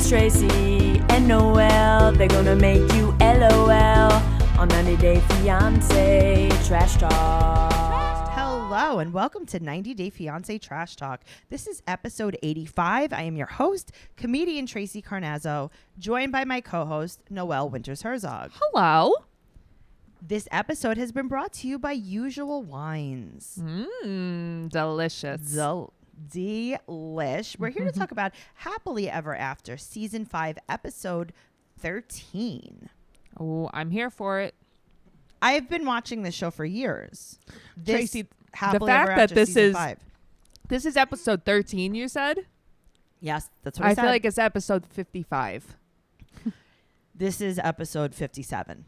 It's Tracey and Noelle. They're gonna make you LOL on 90 Day Fiancé Trash Talk. Hello and welcome to 90 Day Fiancé Trash Talk. This is episode 85. I am your host, comedian Tracey Carnazzo, joined by my co-host, Noelle Herzog. Hello. This episode has been brought to you by Usual Wines. Delicious. Delish. We're here to talk about Happily Ever After, Season 5, Episode 13. Oh, I'm here for it. I've been watching this show for years. Tracey, Happily the fact Ever that After, this Season is 5. This is episode 13, you said? Yes, that's what I said. I feel like it's episode 55. This is episode 57.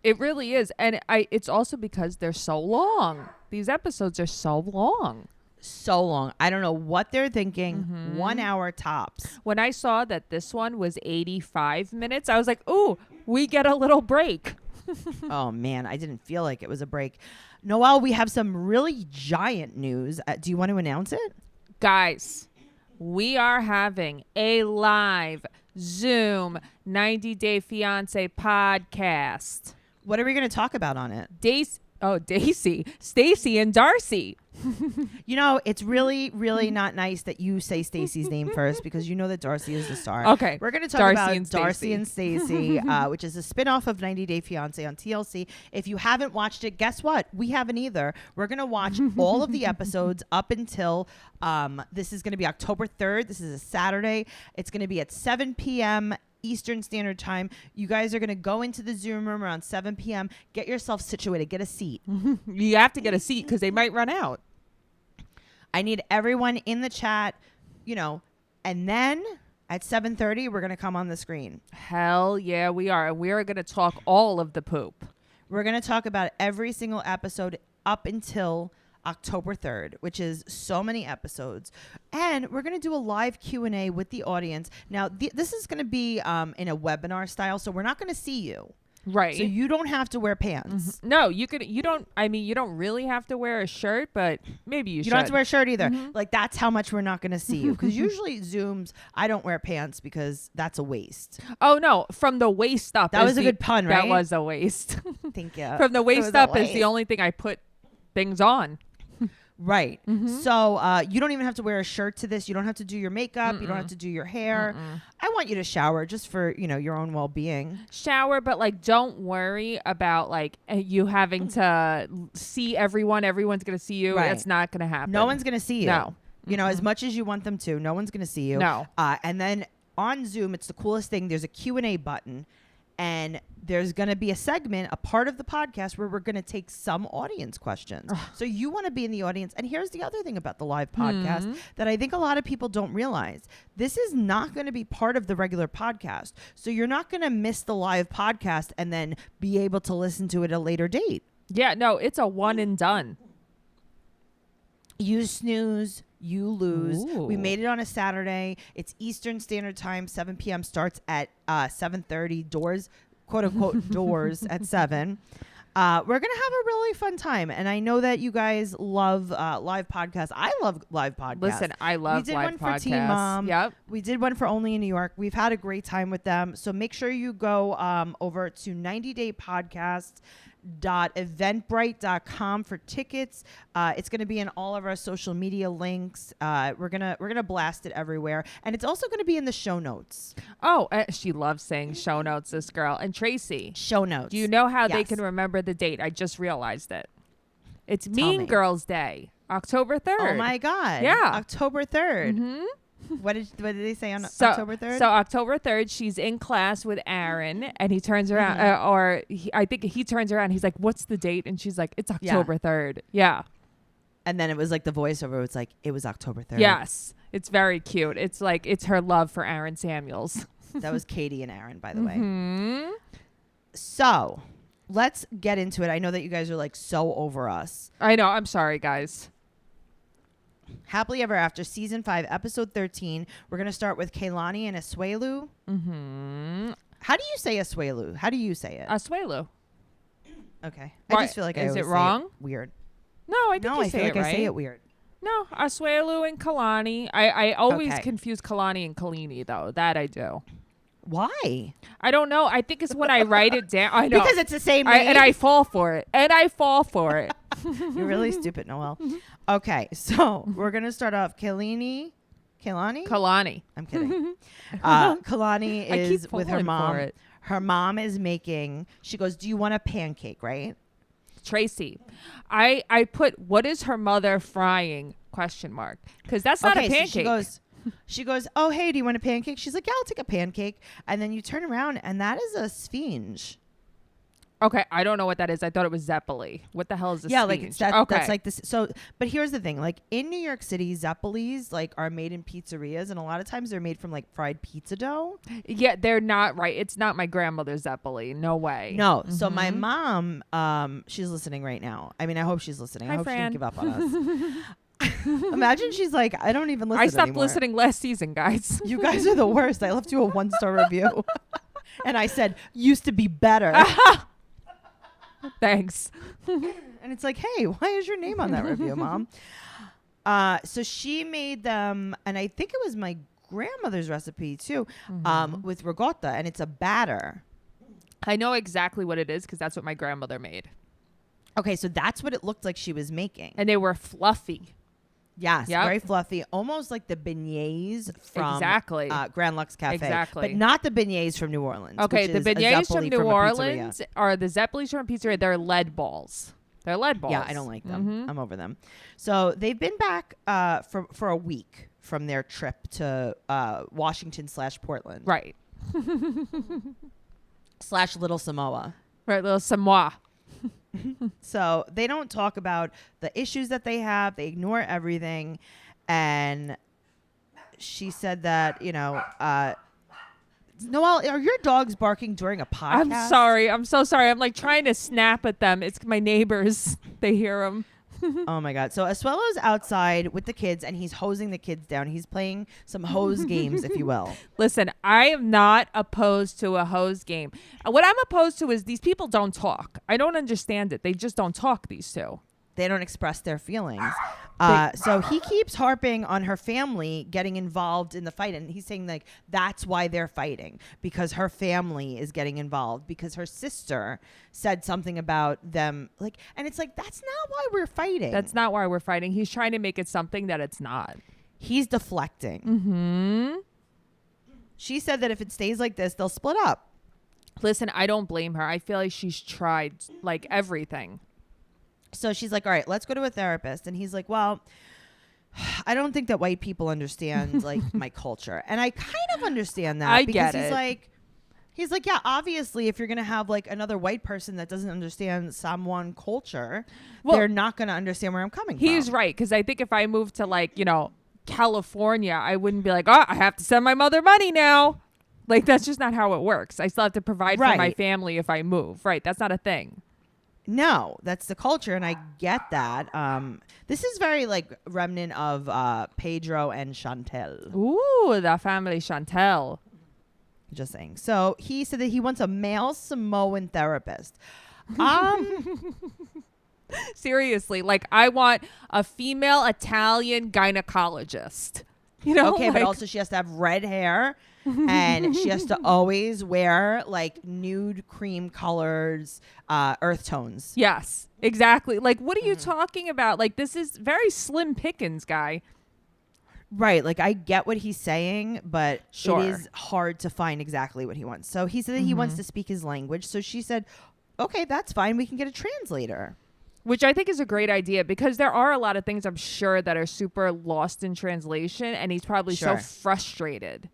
It really is. And it's also because they're so long. These episodes are so long. So long. I don't know what they're thinking. 1 hour tops. When I saw that this one was 85 minutes, I was like, ooh, we get a little break. Oh, man. I didn't feel like it was a break. Noelle, we have some really giant news. Do you want to announce it? Guys, we are having a live Zoom 90 Day Fiancé podcast. What are we going to talk about on it? Stacy and Darcy. You know, it's really, really not nice that you say Stacy's name first because you know that Darcy is the star. Okay. We're going to talk about Darcy and Stacey, which is a spinoff of 90 Day Fiancé on TLC. If you haven't watched it, guess what? We haven't either. We're going to watch all of the episodes up until this is going to be October 3rd. This is a Saturday. It's going to be at 7 p.m. Eastern Standard Time. You guys are going to go into the Zoom room around 7 p.m. Get yourself situated. Get a seat. You have to get a seat because they might run out. I need everyone in the chat, and then at 7:30, we're going to come on the screen. Hell yeah, we are. We are going to talk all of the poop. We're going to talk about every single episode up until October 3rd, which is so many episodes. And we're going to do a live Q&A with the audience. Now, this is going to be in a webinar style, so we're not going to see you. Right. So you don't have to wear pants. No, you don't really have to wear a shirt, but maybe you should. You don't have to wear a shirt either. Like, that's how much we're not going to see you. Because usually Zooms, I don't wear pants because that's a waste. Oh, no. From the waist up. That was a good pun, right? That was a waist. Thank you. From the waist up is the only thing I put things on. Right. So you don't even have to wear a shirt to this. You don't have to do your makeup. You don't have to do your hair. I want you to shower just for, your own well-being. Shower, but don't worry about you having to see everyone. Everyone's going to see you. Right. That's not going to happen. No one's going to see you. No. As much as you want them to, no one's going to see you. No. And then on Zoom, it's the coolest thing. There's a Q&A button. And there's going to be a segment, a part of the podcast where we're going to take some audience questions. So you want to be in the audience. And here's the other thing about the live podcast that I think a lot of people don't realize. This is not going to be part of the regular podcast. So you're not going to miss the live podcast and then be able to listen to it at a later date. Yeah, no, it's a one and done. You snooze, you lose. Ooh. We made it on a Saturday. It's Eastern Standard Time. 7 p.m. starts at 7:30. Doors, quote unquote, doors at 7. We're going to have a really fun time. And I know that you guys love live podcasts. I love live podcasts. Listen, I love live podcasts. We did one for Teen Mom. Yep. We did one for Only in New York. We've had a great time with them. So make sure you go over to 90daypodcast.eventbrite.com for tickets. It's going to be in all of our social media links. We're gonna blast it everywhere, and it's also going to be in the show notes. Oh, she loves saying show notes, this girl. And Tracy, show notes. Do you know how they can remember the date? I just realized it. It's Mean Girls Day, October 3rd. Oh my God! Yeah, October 3rd. What did they say on October 3rd? So October 3rd, she's in class with Aaron, and he turns around, I think he turns around. He's like, "What's the date?" And she's like, "It's October 3rd." Yeah. And then it was like the voiceover was like, "It was October 3rd." Yes, it's very cute. It's like it's her love for Aaron Samuels. That was Katie and Aaron, by the way. So let's get into it. I know that you guys are so over us. I know. I'm sorry, guys. Happily Ever After, Season 5, Episode 13. We're going to start with Kalani and Asuelu. How do you say Asuelu? How do you say it? Asuelu. Okay. Why? I just feel like Is I it always wrong? say it weird. No, I think you say it right. I say it weird. No, Asuelu and Kalani. I always Okay. confuse Kalani and Kalini, though. That I do. Why? I don't know. I think it's when I write it down. I know. Because it's the same name. And I fall for it. You're really stupid, Noelle. Okay, so we're going to start off Kalani? Kalani. I'm kidding. Kalani I keep is with her falling mom. for it. Her mom is making, she goes, do you want a pancake, right? Tracey. I put, what is her mother frying? ? Because that's not a pancake. So she goes, oh, hey, do you want a pancake? She's like, yeah, I'll take a pancake. And then you turn around and that is a sphinge. Okay, I don't know what that is. I thought it was zeppole. What the hell is a Yeah, sphinge? like it's that, okay. that's like this. So, but here's the thing: like in New York City, zeppoles like are made in pizzerias, and a lot of times they're made from like fried pizza dough. Yeah, they're not right. It's not my grandmother's zeppole. No way. No. So my mom, she's listening right now. I mean, I hope she's listening. Hi, I hope Fran. she didn't give up on us. Imagine she's like, I don't even listen I stopped anymore. listening last season, guys. You guys are the worst. I left you a 1-star review, and I said used to be better. Thanks. And it's like, hey, why is your name on that review, Mom? So she made them, and I think it was my grandmother's recipe too, with ricotta, and it's a batter. I know exactly what it is because that's what my grandmother made. Okay, so that's what it looked like she was making. And they were fluffy. Yes, Yep. very fluffy, almost like the beignets from Exactly. Grand Lux Cafe. Exactly. But not the beignets from New Orleans. Okay, which the is a beignets zeppole from New a pizzeria. Orleans are the zeppoles from a pizzeria. They're lead balls. They're lead balls. Yeah, I don't like them. I'm over them. So they've been back for a week from their trip to Washington/Portland. Right. / Little Samoa. Right, little Samoa. So they don't talk about the issues that they have. They ignore everything. And she said that, Noelle, are your dogs barking during a podcast? I'm sorry. I'm so sorry. I'm like trying to snap at them. It's my neighbors. They hear them. Oh my God. So Asuelo's outside with the kids and he's hosing the kids down. He's playing some hose games, if you will. Listen, I am not opposed to a hose game. What I'm opposed to is these people don't talk. I don't understand it. They just don't talk, these two. They don't express their feelings. So he keeps harping on her family getting involved in the fight. And he's saying, like, that's why they're fighting, because her family is getting involved, because her sister said something about them. Like, and it's like, that's not why we're fighting. That's not why we're fighting. He's trying to make it something that it's not. He's deflecting. Mm-hmm. She said that if it stays like this, they'll split up. Listen, I don't blame her. I feel like she's tried, like, everything. So she's like, all right, let's go to a therapist. And he's like, well, I don't think that white people understand like my culture. And I kind of understand that. I because get it. He's like, yeah, obviously, if you're going to have like another white person that doesn't understand Samoan culture, they're not going to understand where I'm coming from. He's right. Because I think if I moved to like, California, I wouldn't be like, oh, I have to send my mother money now. Like, that's just not how it works. I still have to provide for my family if I move. Right. That's not a thing. No, that's the culture, and I get that. This is very like remnant of Pedro and Chantel. Ooh, the family Chantel. Just saying. So he said that he wants a male Samoan therapist. Seriously, like I want a female Italian gynecologist. Okay, but also she has to have red hair. And she has to always wear like nude cream colors, earth tones. Yes, exactly. Like, what are you talking about? Like, this is very slim pickings, guy. Right. Like, I get what he's saying, but Sure. it is hard to find exactly what he wants. So he said that he wants to speak his language. So she said, okay, that's fine. We can get a translator. Which I think is a great idea because there are a lot of things I'm sure that are super lost in translation. And he's probably so frustrated.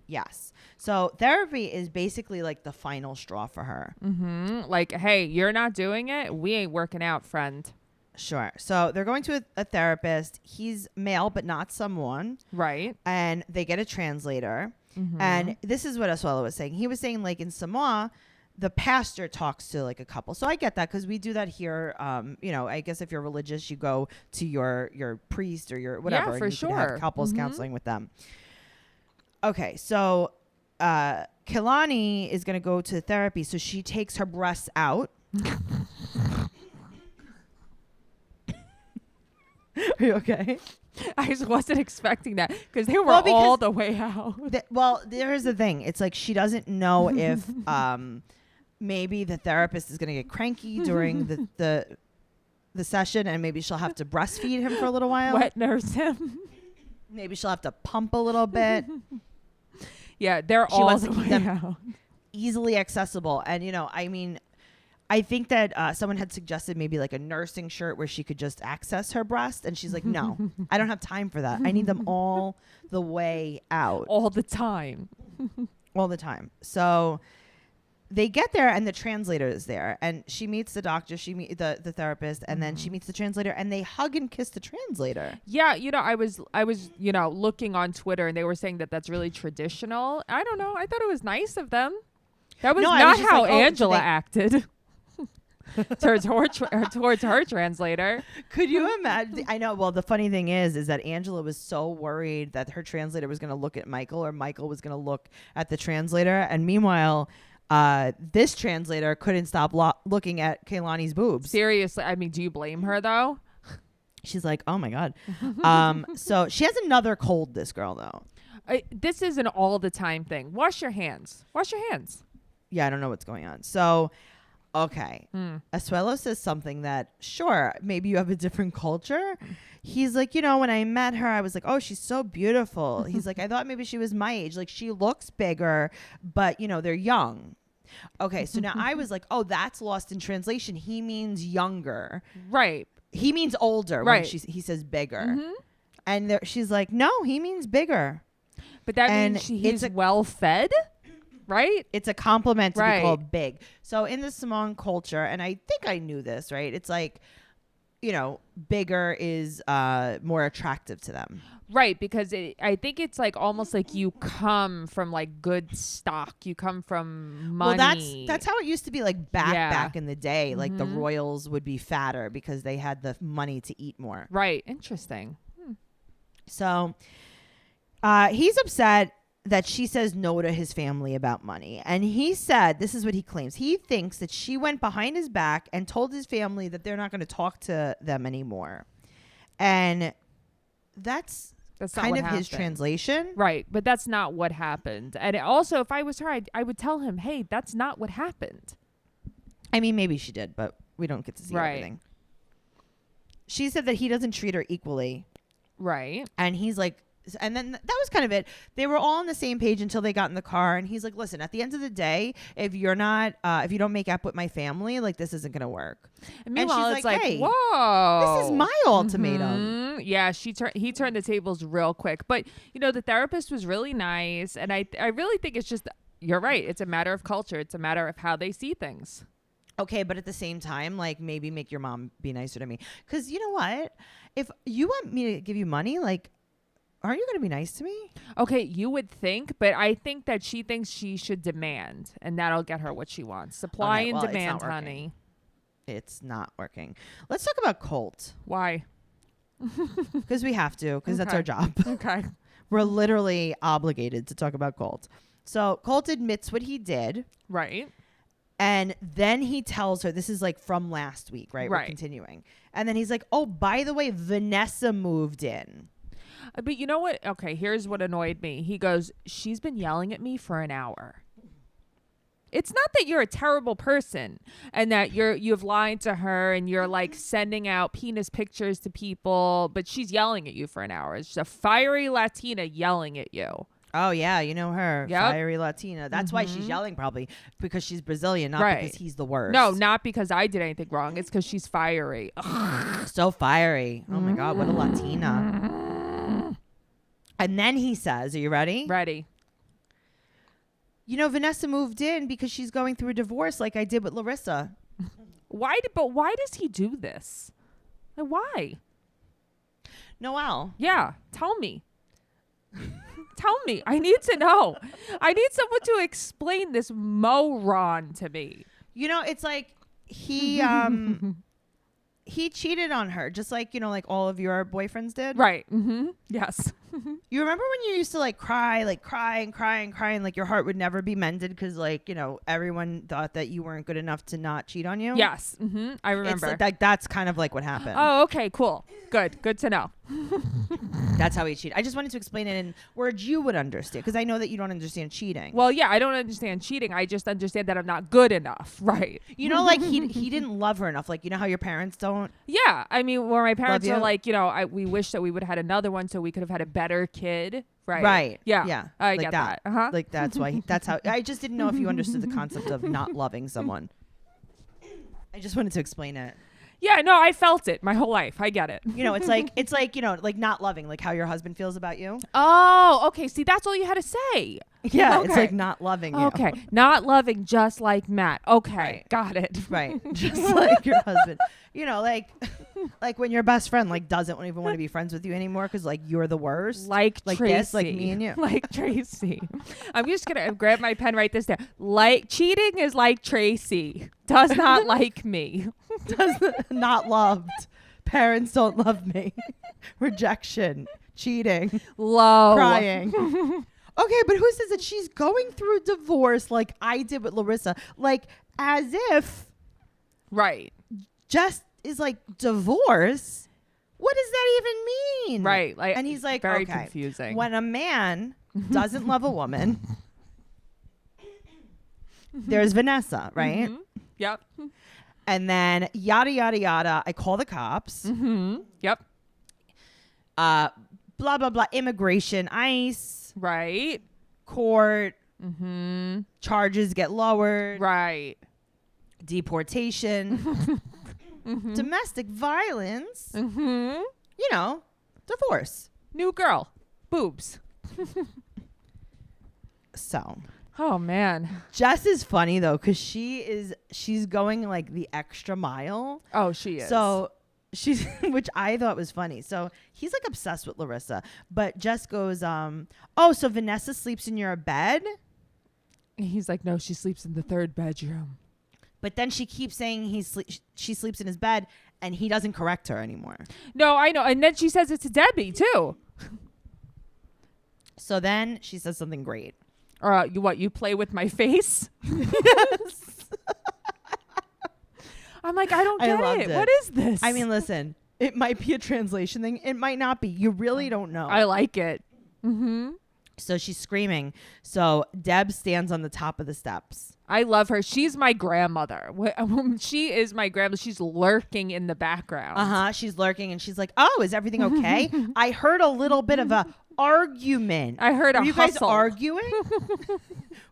Yes. So therapy is basically like the final straw for her. Mm-hmm. Like, hey, you're not doing it. We ain't working out, friend. Sure. So they're going to a therapist. He's male, but not someone. Right. And they get a translator. And this is what Asuelo was saying. He was saying like in Samoa, the pastor talks to like a couple. So I get that because we do that here. I guess if you're religious, you go to your priest or your whatever. Yeah, for and you sure. can have couples counseling with them. Okay, so Kalani is going to go to therapy, so she takes her breasts out. Are you okay? I just wasn't expecting that because they were all the way out. Here's the thing. It's like she doesn't know if maybe the therapist is going to get cranky during the session, and maybe she'll have to breastfeed him for a little while. Wet nurse him. Maybe she'll have to pump a little bit. Yeah, they're She all wants the to keep way them out. easily accessible. And, I think that someone had suggested maybe like a nursing shirt where she could just access her breast. And she's like, no, I don't have time for that. I need them all the way out. All the time. All the time. So they get there and the translator is there. And she meets the doctor, she meets the therapist, and then she meets the translator, and they hug and kiss the translator. Yeah, I was looking on Twitter, and they were saying that that's really traditional. I don't know. I thought it was nice of them. That was not how like, Angela acted. towards her translator. Could you imagine? I know. Well, the funny thing is that Angela was so worried that her translator was going to look at Michael, or Michael was going to look at the translator. And meanwhile, this translator couldn't stop looking at Kalani's boobs. Seriously. I mean, do you blame her though? She's like, oh my God. So she has another cold, this girl though. This is an all the time thing. Wash your hands. Wash your hands. Yeah. I don't know what's going on. So, okay. Asuelo says something that, sure, maybe you have a different culture. He's like, when I met her, I was like, oh, she's so beautiful. He's like, I thought maybe she was my age. Like, she looks bigger, but, they're young. Okay, so now I was like, oh, that's lost in translation. He means younger. Right. He means older when he says bigger. And she's like, no, he means bigger. But that means he's well-fed? Right? It's a compliment to be called big. So in the Samoan culture, and I think I knew this, right? It's like, bigger is more attractive to them. Right, because I think it's like almost like you come from like good stock. You come from money. Well, that's how it used to be like back in the day. Like the royals would be fatter because they had the money to eat more. Right. Interesting. So he's upset that she says no to his family about money. And he said, this is what he claims. He thinks that she went behind his back and told his family that they're not going to talk to them anymore. And that's kind of his translation. Right. But that's not what happened. And also, if I was her, I would tell him, hey, that's not what happened. I mean, maybe she did, but we don't get to see everything. She said that he doesn't treat her equally. Right. And he's like, and then that was kind of it. They were all on the same page until they got in the car. And he's like, listen, at the end of the day, if you don't make up with my family, like this isn't going to work. And meanwhile, she's it's like, hey, whoa, this is my ultimatum. Yeah, he turned the tables real quick. But, the therapist was really nice. And I really think it's just, you're right. It's a matter of culture. It's a matter of how they see things. Okay, but at the same time, like maybe make your mom be nicer to me. Because you know what? If you want me to give you money, like, aren't you going to be nice to me? Okay, you would think, but I think that she thinks she should demand, and that'll get her what she wants. Supply and demand, honey. It's not working. Let's talk about Colt. Why? Because we have to, because that's our job. Okay. We're literally obligated to talk about Colt. So Colt admits what he did. Right. And then he tells her, this is like from last week, right? We're continuing. And then he's like, oh, by the way, Vanessa moved in. But you know what? Okay, here's what annoyed me. He goes, she's been yelling at me for an hour. It's not that you're a terrible person and that you've lied to her and you're like sending out penis pictures to people, but she's yelling at you for an hour. It's just a fiery Latina yelling at you. Oh, yeah. You know her. Yep. Fiery Latina. That's why she's yelling, probably because she's Brazilian, not because he's the worst. No, not because I did anything wrong. It's because she's fiery. Ugh. So fiery. Oh, my God. What a Latina. And then he says, are you ready? Ready. Vanessa moved in because she's going through a divorce like I did with Larissa. Why does he do this? Why? Noelle. Yeah. Tell me. Tell me. I need to know. I need someone to explain this moron to me. It's like he he cheated on her, just like, like all of your boyfriends did. Right. Mm-hmm. Yes. You remember when you used to like cry and like your heart would never be mended because like, you know, everyone thought that you weren't good enough to not cheat on you? Yes. I remember. It's like, that's kind of like what happened. Oh, okay, cool. Good to know. That's how he cheated. I just wanted to explain it in words you would understand because I know that you don't understand cheating. Well, yeah, I don't understand cheating. I just understand that I'm not good enough. Right. You know, like he didn't love her enough. Like, you know how your parents don't? Yeah. I mean, where my parents Love are you. like, you know, we wish that we would have had another one so we could have had a better kid. Right. Right. Yeah. Yeah. I like get that. Uh-huh. Like that's why that's how I just didn't know if you understood the concept of not loving someone. I just wanted to explain it. Yeah, no, I felt it my whole life. I get it. You know, it's like, you know, like not loving, like how your husband feels about you. Oh, okay. See, that's all you had to say. Yeah, Okay. it's like not loving you. Okay. Not loving just like Matt. Okay. Right. Got it. Right. Just like your husband. You know, like when your best friend like doesn't even want to be friends with you anymore because like you're the worst. Like Tracey. This, like me and you. Like Tracey. I'm just going to grab my pen, write this down. Like cheating is like Tracey. Does not like me. Not loved. Parents don't love me. Rejection. Cheating. Low. Crying. Okay, but who says that she's going through divorce like I did with Larissa? Like as if Right. Jess is like divorce. What does that even mean? Right. Like, and he's like, very okay, confusing. when a man doesn't love a woman, there's Vanessa, right? Mm-hmm. Yep. And then yada yada yada. I call the cops. Mm-hmm. Yep. Blah blah blah. Immigration, ICE, Right. court. Mm-hmm. Charges get lowered. Right. Deportation. Domestic violence. Mm-hmm. You know, divorce. New girl. Boobs. So. Oh man. Jess is funny though, because she's going like the extra mile. Oh, she is. So she's, which I thought was funny. So he's like obsessed with Larissa, but Jess goes, oh, so Vanessa sleeps in your bed? He's like, no, she sleeps in the third bedroom. But then she keeps saying she sleeps in his bed, and he doesn't correct her anymore. No, I know. And then she says it to Debbie too. So then she says something great. You play with my face? Yes. I'm like, I don't get it. What is this? I mean, listen, it might be a translation thing. It might not be. You really don't know. I like it. Mm-hmm. So she's screaming. So Deb stands on the top of the steps. I love her. She's my grandmother. She is my grandmother. She's lurking in the background. Uh-huh. She's lurking and she's like, oh, is everything okay? I heard a little bit of a argument. I heard Were a you hustle. guys arguing? Were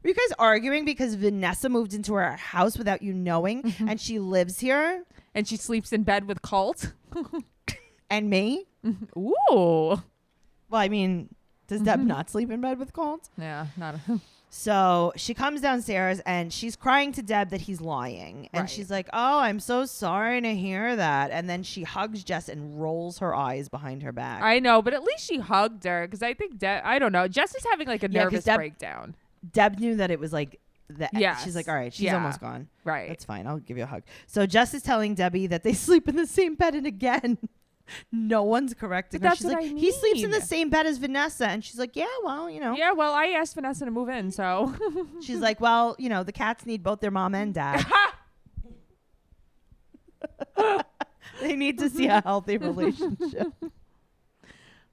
you guys arguing because Vanessa moved into our house without you knowing and she lives here? And she sleeps in bed with Colt. And me? Ooh. Well, I mean, does Deb not sleep in bed with Colt? Yeah, not a... So she comes downstairs and she's crying to Deb that he's lying. And Right. she's like, oh, I'm so sorry to hear that. And then she hugs Jess and rolls her eyes behind her back. I know, but at least she hugged her because I think I don't know. Jess is having like a Yeah, 'cause nervous Deb- breakdown. Deb knew that it was like that. Yes. She's like, all right, she's Yeah. almost gone. Right. That's fine. I'll give you a hug. So Jess is telling Debbie that they sleep in the same bed. And again, no one's correcting But her. that's She's what like, I he sleeps in the mean. same bed as Vanessa. And she's like, yeah, well, you know. Yeah, well, I asked Vanessa to move in, so. She's like, well, you know, the cats need both their mom and dad. They need to see a healthy relationship.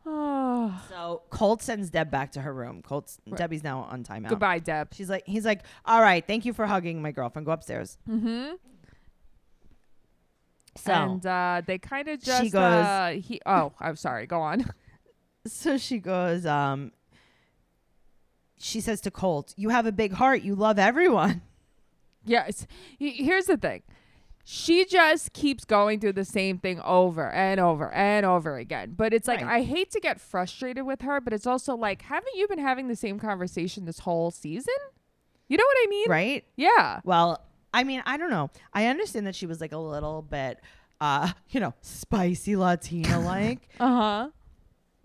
Oh. So Colt sends Deb back to her room. Right. Debbie's now on timeout. Goodbye, Deb. He's like, all right, thank you for hugging my girlfriend. Go upstairs. Mm-hmm. So And they kind of just. she goes- I'm sorry. Go on. So she goes, she says to Colt, you have a big heart. You love everyone. Yes. Here's the thing. She just keeps going through the same thing over and over and over again. But it's like, Right. I hate to get frustrated with her, but it's also like, haven't you been having the same conversation this whole season? You know what I mean? Right? Yeah. Well, I mean, I don't know. I understand that she was like a little bit, spicy Latina-like. Uh-huh.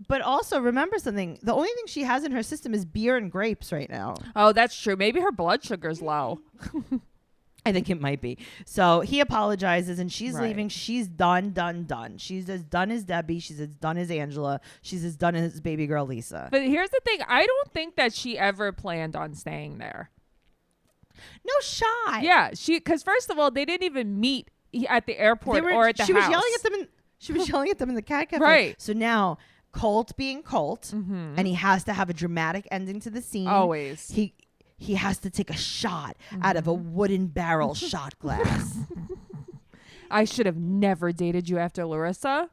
But also remember something. The only thing she has in her system is beer and grapes right now. Oh, that's true. Maybe her blood sugar's low. I think it might be. So he apologizes and she's Right. leaving. She's done. She's as done as Debbie. She's as done as Angela. She's as done as baby girl Lisa. But here's the thing. I don't think that she ever planned on staying there. No shot. Yeah, because first of all, they didn't even meet at the airport or at the house. She was yelling at them in the cat cafe. Right. So now Colt being Colt, and he has to have a dramatic ending to the scene. Always. He has to take a shot out of a wooden barrel shot glass. I should have never dated you after Larissa.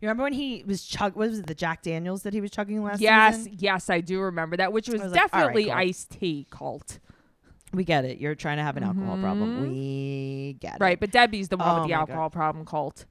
You remember when he was what was it, the Jack Daniels that he was chugging last season? Yes, I do remember that, which was I was like, all right, definitely Colt. iced tea, Colt. We get it. You're trying to have an alcohol problem. We get it. Right, but Debbie's the one with the my alcohol problem, Colt.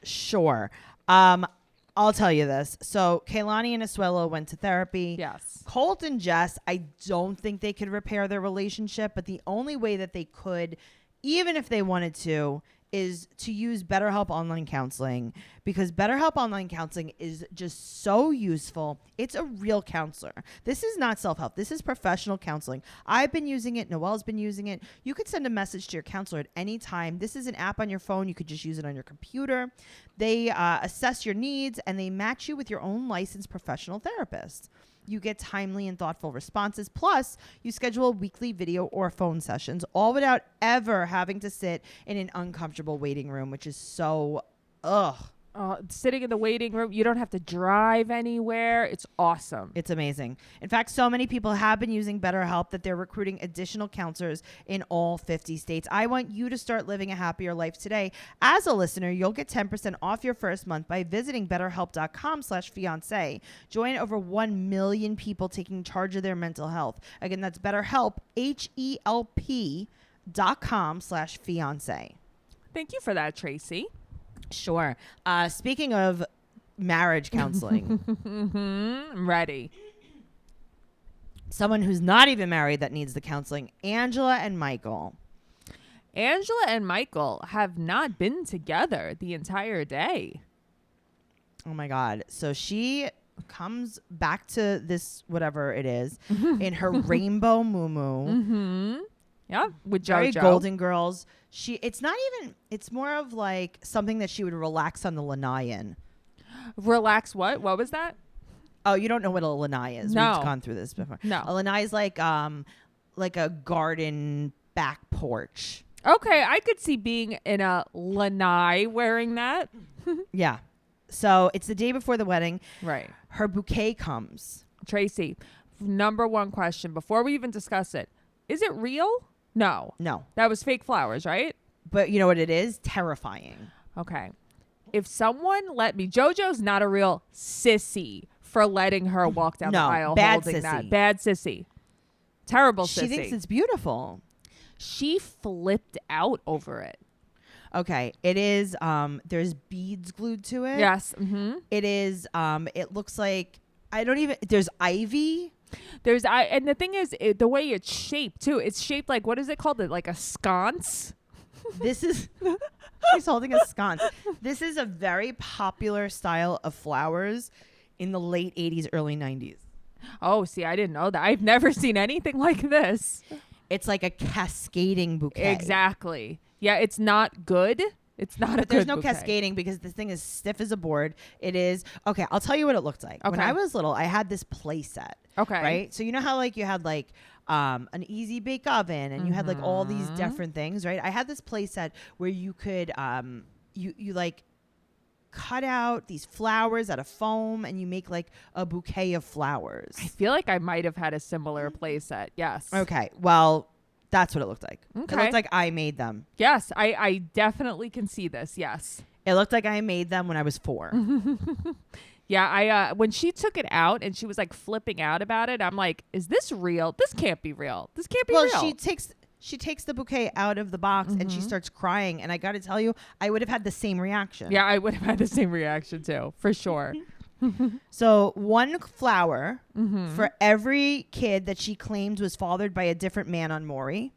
Sure. I'll tell you this. So Kalani and Asuelo went to therapy. Yes. Colt and Jess, I don't think they could repair their relationship, but the only way that they could, even if they wanted to, is to use BetterHelp online counseling, because BetterHelp online counseling is just so useful. It's a real counselor. This is not self-help. This is professional counseling. I've been using it. Noelle's been using it. You could send a message to your counselor at any time. This is an app on your phone. You could just use it on your computer. They assess your needs and they match you with your own licensed professional therapist. You get timely and thoughtful responses. Plus, you schedule weekly video or phone sessions, all without ever having to sit in an uncomfortable waiting room, which is so, Sitting in the waiting room, you don't have to drive anywhere. It's awesome. It's amazing. In fact, so many people have been using BetterHelp that they're recruiting additional counselors in all 50 states. I want you to start living a happier life today. As a listener, you'll get 10% off your first month by visiting BetterHelp.com/fiancé. Join over 1 million people taking charge of their mental health. Again, that's BetterHelp, HELP.com/fiancé. Thank you for that, Tracey. Sure. Speaking of marriage counseling, I'm ready. someone who's not even married that needs the counseling, Angela and Michael. Angela and Michael have not been together the entire day. Oh my God. So she comes back to this, whatever it is, in her rainbow muumuu. Mm-hmm. Yeah, with JoJo. Very Golden Girls. It's not even, it's more of like something that she would relax on the lanai in. Relax what? What was that? Oh, you don't know what a lanai is. No. We've gone through this before. No. A lanai is like a garden back porch. Okay, I could see being in a lanai wearing that. Yeah. So it's the day before the wedding. Right. Her bouquet comes. Tracy, number one question before we even discuss it. Is it real? No. No. That was fake flowers, right? But you know what it is? Terrifying. Okay. If someone let me, JoJo's not a real sissy for letting her walk down the aisle bad holding sissy. that. Bad sissy. Terrible sissy. She thinks it's beautiful. She flipped out over it. Okay. It is, there's beads glued to it. Yes. Mm-hmm. It is, it looks like, there's ivy. And the thing is, the way it's shaped too. It's shaped like, what is it called? Like a sconce. This is, she's holding a sconce. This is a very popular style of flowers in the late 80s, early 90s. Oh, see, I didn't know that. I've never seen anything like this. It's like a cascading bouquet. Exactly. Yeah, it's not good. It's not a good There's no bouquet. cascading because this thing is stiff as a board. It is. Okay, I'll tell you what it looked like. When Okay. I was little, I had this play set. Okay. Right? So you know how like you had like an easy bake oven and you had like all these different things, right? I had this play set where you could you like cut out these flowers out of foam and you make like a bouquet of flowers. I feel like I might have had a similar play set. Yes. Okay. Well, that's what it looked like. It Okay. looked like I made them. Yes, I definitely can see this. Yes. It looked like I made them when I was 4. Yeah, I when she took it out and she was like flipping out about it, I'm like, is this real? This can't be real. This can't be real. Well, she takes the bouquet out of the box and she starts crying. And I got to tell you, I would have had the same reaction. Yeah, I would have had the same reaction too, for sure. So one flower for every kid that she claimed was fathered by a different man on Maury.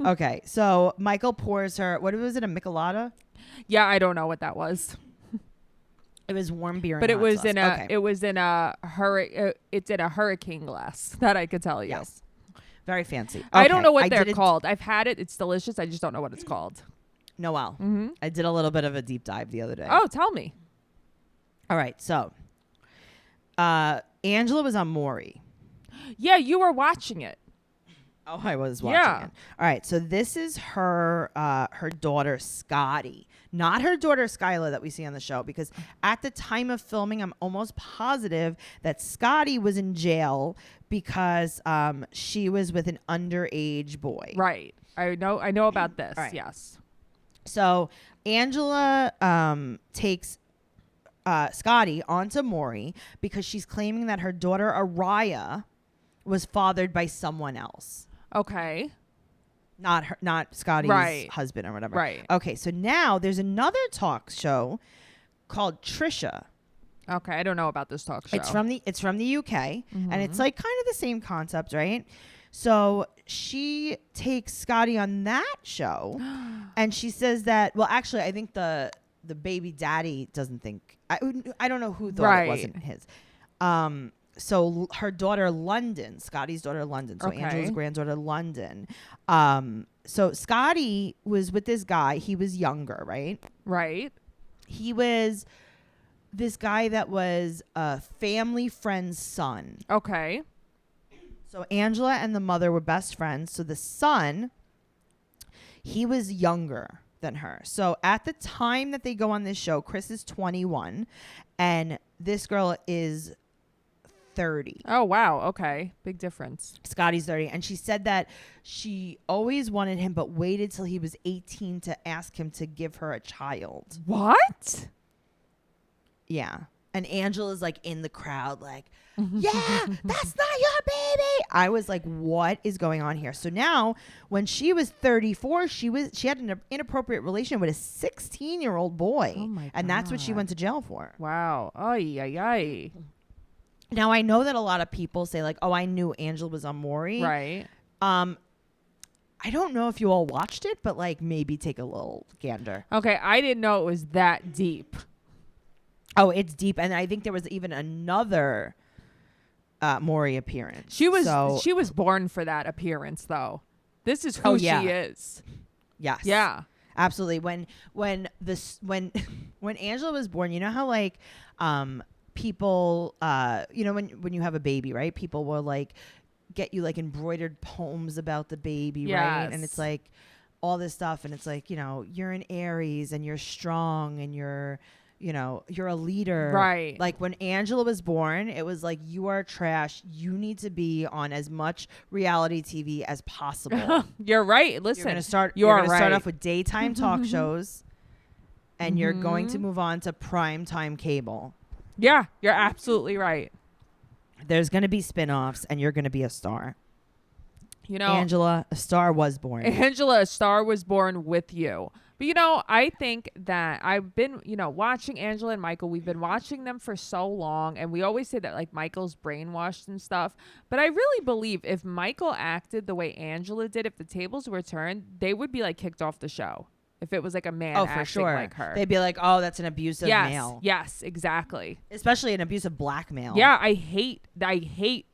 Okay, so Michael pours her, what was it, a michelada? Yeah, I don't know what that was. It was warm beer, but and hot sauce. Okay. It's in a hurricane glass. That I could tell you. Yes. Very fancy. Okay. I don't know what they're called. I've had it. It's delicious. I just don't know what it's called. Noelle. Mm-hmm. I did a little bit of a deep dive the other day. Oh, tell me. All right. So, Angela was on Maury. Yeah, you were watching it. Oh, I was watching it. All right. So this is her daughter, Scotty. Not her daughter, Skyla, that we see on the show. Because at the time of filming, I'm almost positive that Scotty was in jail because she was with an underage boy. Right. I know about this. Right. Yes. So Angela takes Scotty onto Maury because she's claiming that her daughter, Araya, was fathered by someone else. Okay. Not Scotty's husband or whatever. Right. Okay, so now there's another talk show called Trisha. Okay, I don't know about this talk show. It's from the UK, and it's like kind of the same concept, right? So she takes Scotty on that show, and she says that. Well, actually, I think the baby daddy doesn't think. I don't know who thought it wasn't his. So her daughter, London, Scotty's daughter, London. So Angela's granddaughter, London. So Scotty was with this guy. He was younger, right? Right. He was this guy that was a family friend's son. Okay. So Angela and the mother were best friends. So the son, he was younger than her. So at the time that they go on this show, Chris is 21 and this girl is 30. Oh, wow. Okay. Big difference. Scotty's 30. And she said that she always wanted him, but waited till he was 18 to ask him to give her a child. What? Yeah. And Angela's like in the crowd, like, yeah, that's not your baby. I was like, what is going on here? So now when she was 34, she had an inappropriate relation with a 16-year-old boy. Oh my God. And that's what she went to jail for. Wow. Ay, ay, ay. Now, I know that a lot of people say, like, oh, I knew Angela was on Maury. Right. I don't know if you all watched it, but, like, maybe take a little gander. Okay, I didn't know it was that deep. Oh, it's deep. And I think there was even another Maury appearance. She was born for that appearance, though. This is who she is. Yes. Yeah. Absolutely. When Angela was born, you know how, like, people, when you have a baby, right? People will like get you like embroidered poems about the baby, right? And it's like all this stuff, and it's like, you're an Aries and you're strong and you're a leader, right? Like when Angela was born, it was like, you are trash. You need to be on as much reality TV as possible. You're right. Listen, you're gonna start off with daytime talk shows, and you're going to move on to primetime cable. Yeah, you're absolutely right. There's going to be spinoffs, and you're going to be a star. Angela, a star was born. Angela, a star was born with you. But, I think that I've been, watching Angela and Michael. We've been watching them for so long, and we always say that, like, Michael's brainwashed and stuff. But I really believe if Michael acted the way Angela did, if the tables were turned, they would be, like, kicked off the show. If it was like a man acting like her. They'd be like, oh, that's an abusive male. Yes, exactly. Especially an abusive black male. Yeah, I hate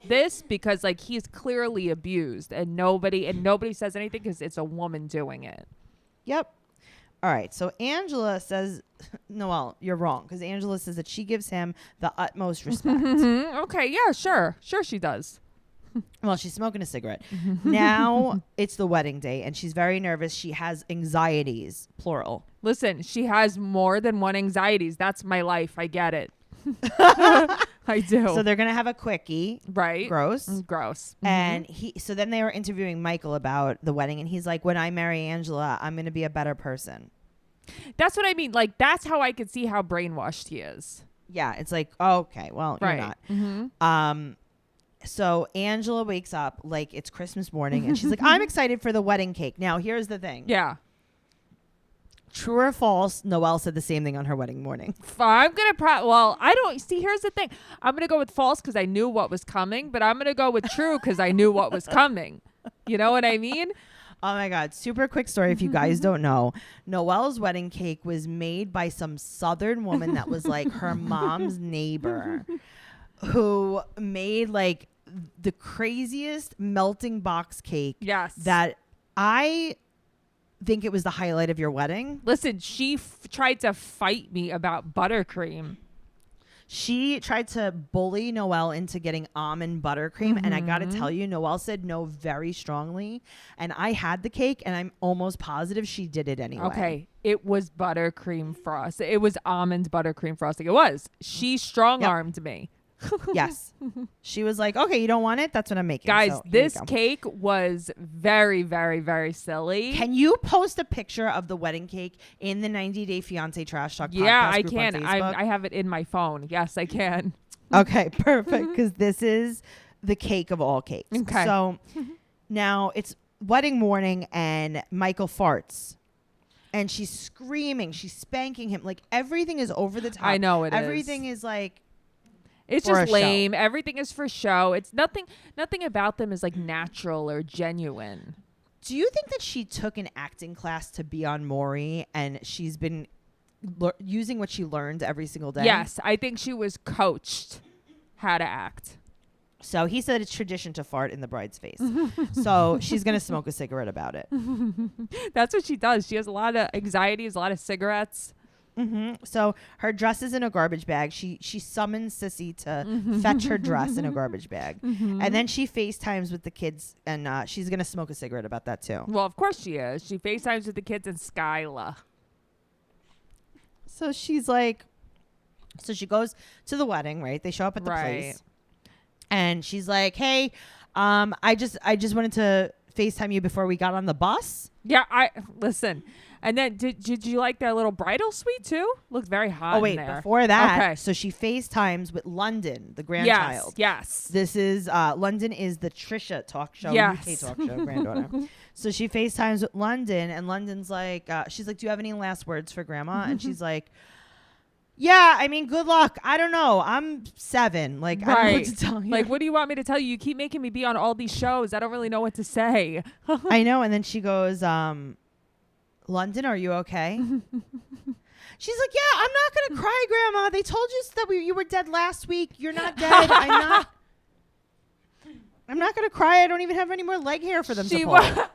this because like he's clearly abused and nobody says anything because it's a woman doing it. Yep. All right. So Angela says, Noelle, you're wrong, because Angela says that she gives him the utmost respect. Okay. Yeah, sure. Sure she does. Well, she's smoking a cigarette. Now it's the wedding day, and she's very nervous. She has anxieties, plural. Listen, she has more than one anxieties. That's my life. I get it. I do. So they're going to have a quickie. Right. Gross. Gross. And so then they were interviewing Michael about the wedding, and he's like, when I marry Angela, I'm going to be a better person. That's what I mean. Like, that's how I could see how brainwashed he is. Yeah. It's like, okay, well, you're not. Mm-hmm. So Angela wakes up like it's Christmas morning, and she's like, I'm excited for the wedding cake. Now, here's the thing. Yeah. True or false, Noelle said the same thing on her wedding morning. I'm going to I don't see. Here's the thing. I'm going to go with false because I knew what was coming, but I'm going to go with true because I knew what was coming. You know what I mean? Oh my God. Super quick story if you guys don't know. Noelle's wedding cake was made by some Southern woman that was like her mom's neighbor who made like the craziest melting box cake. Yes. That I think it was the highlight of your wedding. Listen, she tried to fight me about buttercream. She tried to bully Noelle into getting almond buttercream. And I got to tell you, Noelle said no very strongly. And I had the cake and I'm almost positive she did it anyway. Okay. It was buttercream frosting. It was almond buttercream frosting. It was. She strong-armed me. Yes. She was like, okay, you don't want it? That's what I'm making. Guys, So, here you this go. cake was very, very, very silly. Can you post a picture of the wedding cake in the 90 Day Fiance Trash Talk Yeah, podcast I group can. on Facebook? I have it in my phone. Yes, I can. Okay, perfect. Because this is the cake of all cakes. Okay. So now it's wedding morning and Michael farts. And she's screaming. She's spanking him. Like everything is over the top. I know it is. Everything is like... It's for just a lame. Everything is for show. It's nothing about them is like natural or genuine. Do you think that she took an acting class to be on Maury and she's been using what she learned every single day? Yes, I think she was coached how to act. So he said it's tradition to fart in the bride's face. So she's going to smoke a cigarette about it. That's what she does. She has a lot of anxieties, a lot of cigarettes. So her dress is in a garbage bag. She summons Sissy to fetch her dress in a garbage bag. And then she FaceTimes with the kids and she's going to smoke a cigarette about that too. Well, of course she is. She FaceTimes with the kids and Skyla. So she's like, so she goes to the wedding, right? They show up at the Right. place. And she's like, hey, I just wanted to FaceTime you before we got on the bus. Yeah, listen. And then did you like their little bridal suite too? Looked very hot. Oh, wait, in there. before that. Okay. So she FaceTimes with London, the grandchild. Yes. This is, London is the Trisha talk show, Yes. UK talk show granddaughter. So she FaceTimes with London and London's like, she's like, do you have any last words for grandma? And she's like, yeah, I mean, good luck. I don't know. I'm 7. Like, I don't know what to tell you. Like, what do you want me to tell you? You keep making me be on all these shows. I don't really know what to say. I know. And then she goes, London, are you okay? She's like, yeah, I'm not going to cry, Grandma. They told you that you were dead last week. You're not dead. I'm not going to cry. I don't even have any more leg hair for them to pull.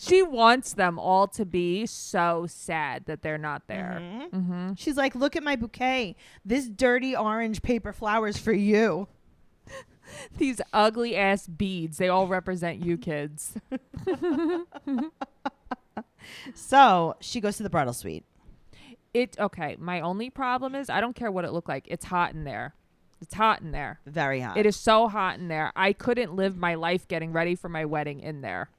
She wants them all to be so sad that they're not there. She's like, look at my bouquet. This dirty orange paper flowers for you. These ugly ass beads. They all represent you kids. So she goes to the bridal suite. Okay. My only problem is I don't care what it looked like. It's hot in there. It's hot in there. Very hot. It is so hot in there. I couldn't live my life getting ready for my wedding in there.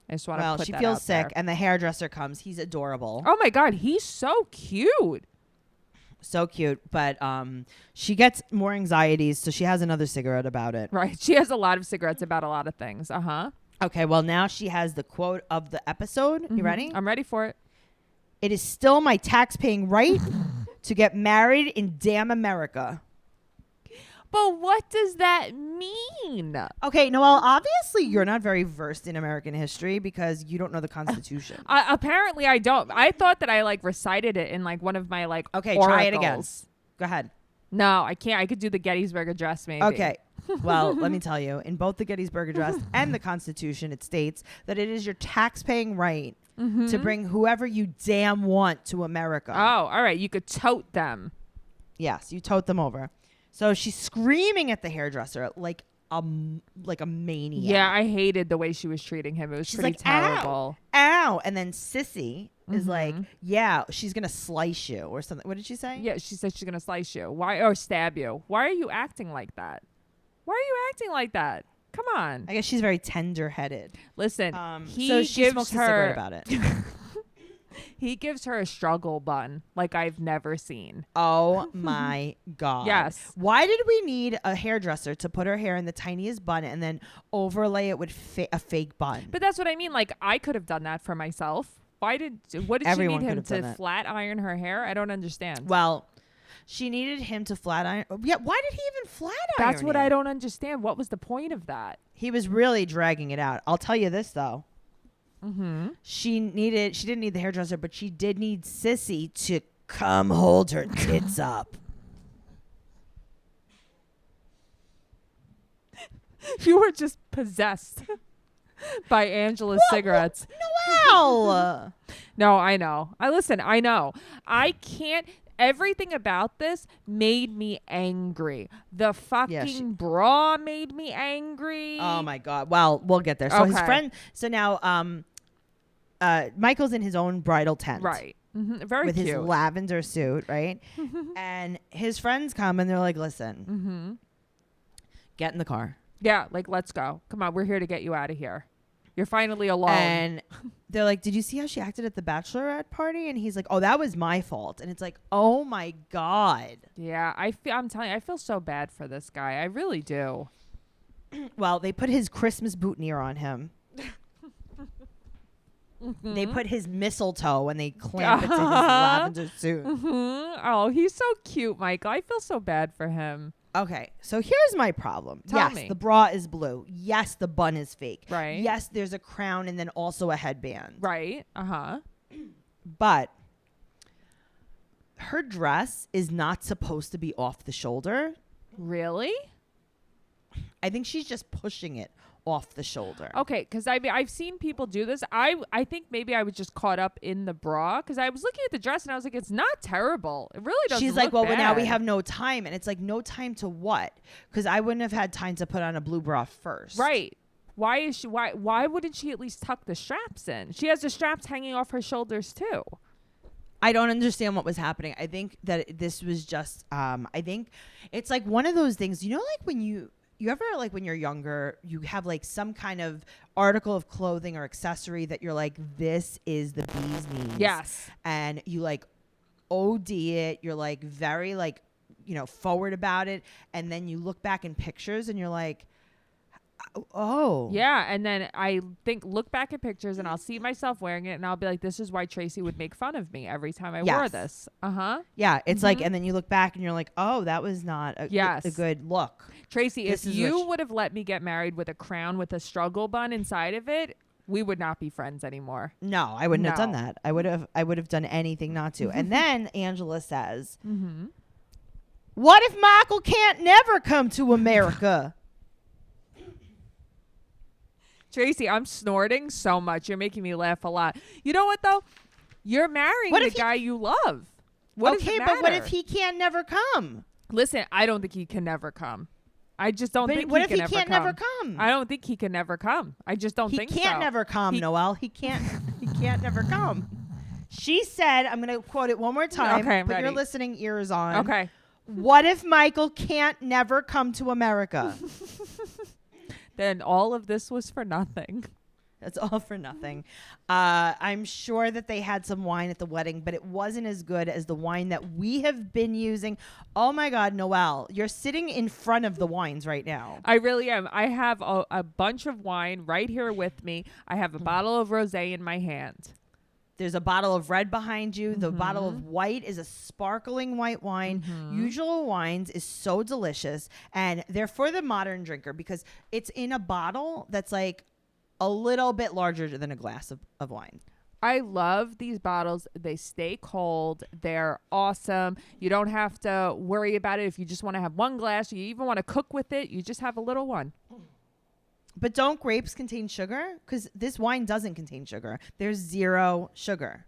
I just want to put she that feels out sick, there. and the hairdresser comes. He's adorable. Oh my God, he's so cute. So cute. But she gets more anxieties, so she has another cigarette about it. Right. She has a lot of cigarettes about a lot of things. Okay, well, now she has the quote of the episode. You ready? I'm ready for it. It is still my tax-paying right to get married in damn America. But what does that mean? Okay, Noelle, obviously you're not very versed in American history because you don't know the Constitution. Apparently I don't. I thought that I recited it in one of my Okay, oracles. try it again. Go ahead. No, I can't. I could do the Gettysburg Address maybe. Okay. Well, let me tell you, in both the Gettysburg Address and the Constitution, it states that it is your tax-paying right to bring whoever you damn want to America. Oh, all right. You could tote them. Yes, you tote them over. So she's screaming at the hairdresser like a maniac. Yeah, I hated the way she was treating him. It was She's pretty like, terrible. Ow. And then Sissy is like, yeah, she's going to slice you or something. What did she say? Yeah, she said she's going to slice you. Why? Or stab you. Why are you acting like that? Why are you acting like that? Come on. I guess she's very tender-headed. Listen, so she smokes a cigarette about it. He gives her a struggle bun like I've never seen. Oh my God. Yes. Why did we need a hairdresser to put her hair in the tiniest bun and then overlay it with a fake bun? But that's what I mean. I could have done that for myself. What did Everyone she need could him have done to that. flat iron her hair? I don't understand. Well, She needed him to flat iron. Yeah, why did he even flat iron? That's what I don't understand. What was the point of that? He was really dragging it out. I'll tell you this though. She didn't need the hairdresser, but she did need Sissy to come hold her tits up. You were just possessed by Angela's cigarettes. Noelle! No, I know. I know. I can't. Everything about this made me angry. The fucking bra made me angry. Oh my God. Well, we'll get there. So his friend. So now, Michael's in his own bridal tent, right? Very with cute. his lavender suit, right? And his friends come and they're like, "Listen, get in the car." Yeah, like, let's go. Come on, we're here to get you out of here. You're finally alone. And they're like, "Did you see how she acted at the bachelorette party?" And he's like, "Oh, that was my fault." And it's like, "Oh my God." Yeah, I'm telling you, I feel so bad for this guy. I really do. Well, they put his Christmas boutonniere on him. They put his mistletoe and they clamp it to his lavender suit. Oh, he's so cute, Michael. I feel so bad for him. Okay, so here's my problem. Tell me. The bra is blue. Yes, the bun is fake. Right. Yes, there's a crown and then also a headband. Right. But her dress is not supposed to be off the shoulder. Really? I think she's just pushing it off the shoulder. Okay, because I've seen people do this. I think maybe I was just caught up in the bra because I was looking at the dress and I was like, it's not terrible. It really doesn't. She's like, well, bad. Now we have no time, and it's like, no time to what? Because I wouldn't have had time to put on a blue bra first. Right. Why wouldn't she at least tuck the straps in? She has the straps hanging off her shoulders too. I don't understand what was happening. I think that this was just I think it's like one of those things, like when you ever, like when you're younger, you have like some kind of article of clothing or accessory that you're like, this is the bee's knees. Yes. And you like OD it. You're like very like, forward about it. And then you look back in pictures and you're like, oh. Yeah. And then I look back at pictures and I'll see myself wearing it and I'll be like, this is why Tracey would make fun of me every time I wore this. Yeah. It's like, and then you look back and you're like, oh, that was not a good look. Tracey, if you would have let me get married with a crown with a struggle bun inside of it, we would not be friends anymore. No, I wouldn't have done that. I would have done anything not to. And then Angela says, what if Michael can't never come to America? Tracy, I'm snorting so much. You're making me laugh a lot. You know what, though? You're marrying the guy you love. What does it matter? But what if he can't never come? Listen, I don't think he can never come. I just don't think he can never come. What if he can't never come? I don't think he can never come. I just don't think so. He can't never come, Noelle. He can't never come. She said, I'm going to quote it one more time. Okay, I'm put ready. your listening ears on. Okay. What if Michael can't never come to America? Then all of this was for nothing. It's all for nothing. I'm sure that they had some wine at the wedding, but it wasn't as good as the wine that we have been using. Oh my God, Noelle, you're sitting in front of the wines right now. I really am. I have a bunch of wine right here with me. I have a bottle of rosé in my hand. There's a bottle of red behind you. The bottle of white is a sparkling white wine. Usual Wines is so delicious, and they're for the modern drinker because it's in a bottle that's like a little bit larger than a glass of wine. I love these bottles. They stay cold. They're awesome. You don't have to worry about it if you just want to have one glass. You even want to cook with it. You just have a little one. But don't grapes contain sugar? Because this wine doesn't contain sugar. There's 0 sugar.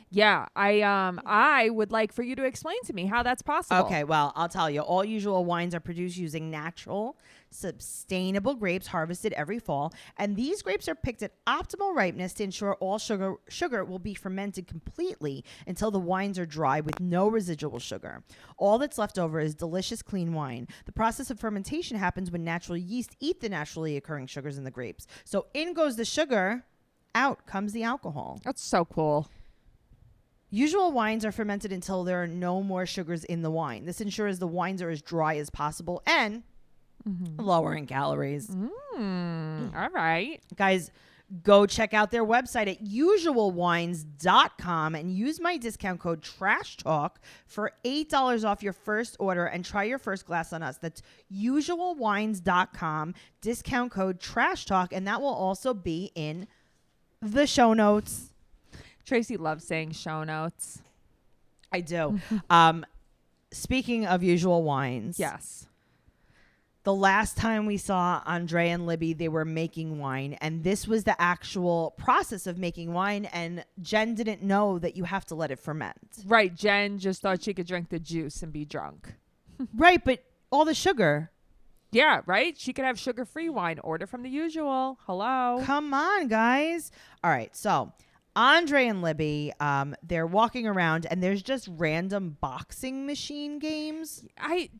Yeah, I would like for you to explain to me how that's possible. Okay, well, I'll tell you. All Usual Wines are produced using natural, sustainable grapes harvested every fall. And these grapes are picked at optimal ripeness to ensure all sugar will be fermented completely until the wines are dry with no residual sugar. All that's left over is delicious, clean wine. The process of fermentation happens when natural yeast eat the naturally occurring sugars in the grapes. So in goes the sugar, out comes the alcohol. That's so cool. Usual Wines are fermented until there are no more sugars in the wine. This ensures the wines are as dry as possible and lower in calories. All right. Guys, Go check out their website at usualwines.com and use my discount code TRASHTALK for $8 off your first order and try your first glass on us. That's usualwines.com, discount code TRASHTALK, and that will also be in the show notes. Tracey loves saying show notes. I do. Speaking of usual wines. Yes. The last time we saw Andrei and Libby, they were making wine, and this was the actual process of making wine, and Jen didn't know that you have to let it ferment. Right. Jen just thought she could drink the juice and be drunk. Right, but all the sugar. Yeah, right? She could have sugar-free wine. Order from the usual. Hello. Come on, guys. All right, so Andrei and Libby, they're walking around and there's just random boxing machine games.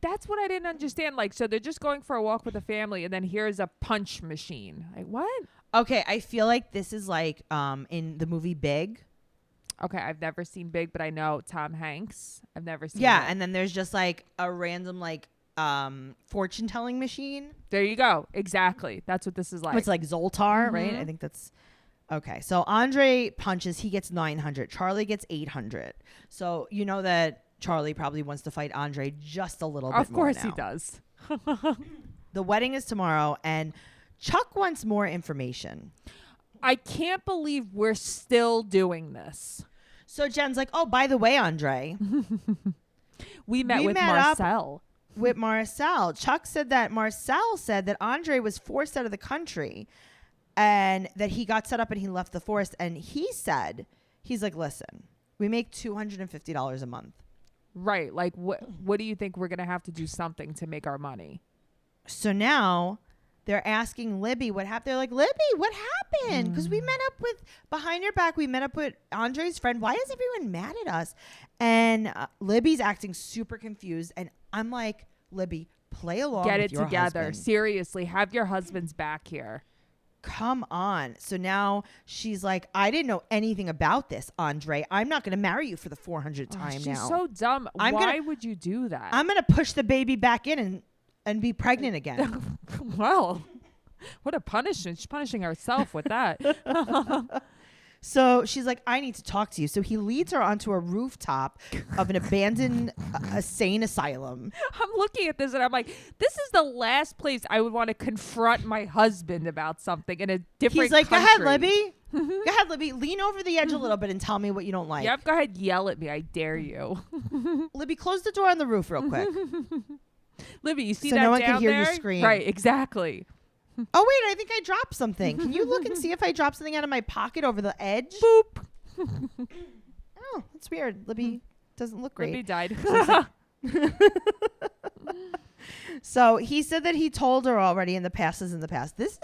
That's what I didn't understand. Like, so they're just going for a walk with the family and then here's a punch machine. Like, what? Okay, I feel like this is like in the movie Big. Okay, I've never seen Big, but I know Tom Hanks. I've never seen it. And then there's just like a random like fortune telling machine. There you go. Exactly. That's what this is like. It's like Zoltar, right? I think that's okay. So Andrei punches, he gets 900. Charlie gets 800. So you know that Charlie probably wants to fight Andrei just a little bit more. Of course now. he does. The wedding is tomorrow and Chuck wants more information. I can't believe we're still doing this. So Jen's like, oh, by the way, Andrei. we met with Marcel. With Marcel. Chuck said that Marcel said that Andrei was forced out of the country and that he got set up and he left the force. And he said, he's like, listen, we make $250 a month. Right. Like, what do you think we're going to have to do something to make our money? So now they're asking Libby what happened. They're like, Libby, what happened? Because we met up with, behind your back, we met up with Andrei's friend. Why is everyone mad at us? And Libby's acting super confused. And I'm like, Libby, play along Get with it your together. husband. Seriously, have your husband's back here. Come on. So now she's like, I didn't know anything about this, Andrei. I'm not going to marry you for the 400th time She's now. so dumb. Why would you do that? I'm going to push the baby back in and be pregnant again. Well, what a punishment. She's punishing herself with that. So she's like, I need to talk to you. So he leads her onto a rooftop of an abandoned insane asylum. I'm looking at this and I'm like, this is the last place I would want to confront my husband about something in a different He's like, country. Go ahead, Libby. Go ahead, Libby. Lean over the edge a little bit and tell me what you don't like. Yep, go ahead. Yell at me. I dare you. Libby, close the door on the roof real quick. Libby, you see So that no one down can hear there? you scream. Right, exactly. Oh, wait, I think I dropped something. Can you look and see if I dropped something out of my pocket over the edge? Boop. Oh, that's weird. Libby doesn't look great. Libby died. So he said that he told her already in the past is in the past. This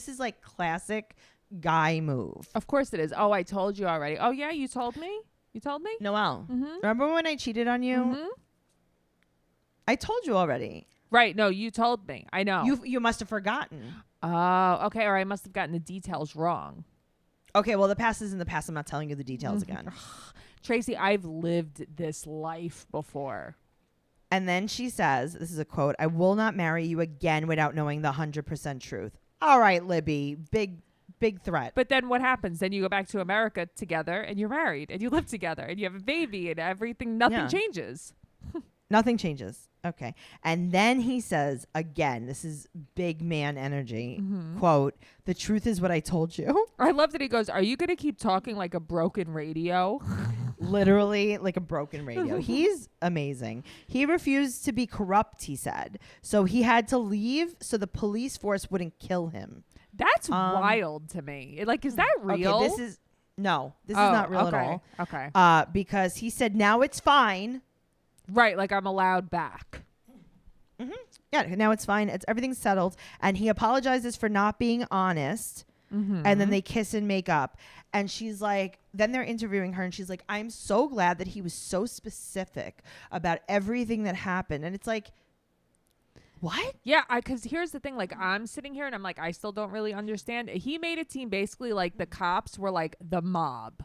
is like classic guy move. Of course it is. Oh, I told you already. Oh, yeah, you told me? You told me? Noelle, Mm-hmm. remember when I cheated on you? Mm-hmm. I told you already. Right. No, you told me. I know. You must have forgotten. Oh, okay. Or I must have gotten the details wrong. Okay, well, the past is in the past. I'm not telling you the details again. Tracey, I've lived this life before. And then she says, this is a quote, I will not marry you again without knowing the 100% truth. All right, Libby, big threat. But then what happens? Then you go back to America together and you're married and you live together and you have a baby and everything, nothing changes. Nothing changes. Okay. And then he says, again, this is big man energy, quote, the truth is what I told you. I love that he goes, are you going to keep talking like a broken radio? Literally like a broken radio. He's amazing. He refused to be corrupt, he said. So he had to leave so the police force wouldn't kill him. That's wild to me. Like, is that real? Okay, this is not real at all. Okay. Because he said, now it's fine. Right, like I'm allowed back. Mm-hmm. Yeah, now it's fine. Everything's settled. And he apologizes for not being honest. Mm-hmm. And then they kiss and make up. And she's like, then they're interviewing her and she's like, I'm so glad that he was so specific about everything that happened. And it's like, what? Yeah, because here's the thing. Like, I'm sitting here and I'm like, I still don't really understand. He made it seem basically like the cops were like the mob.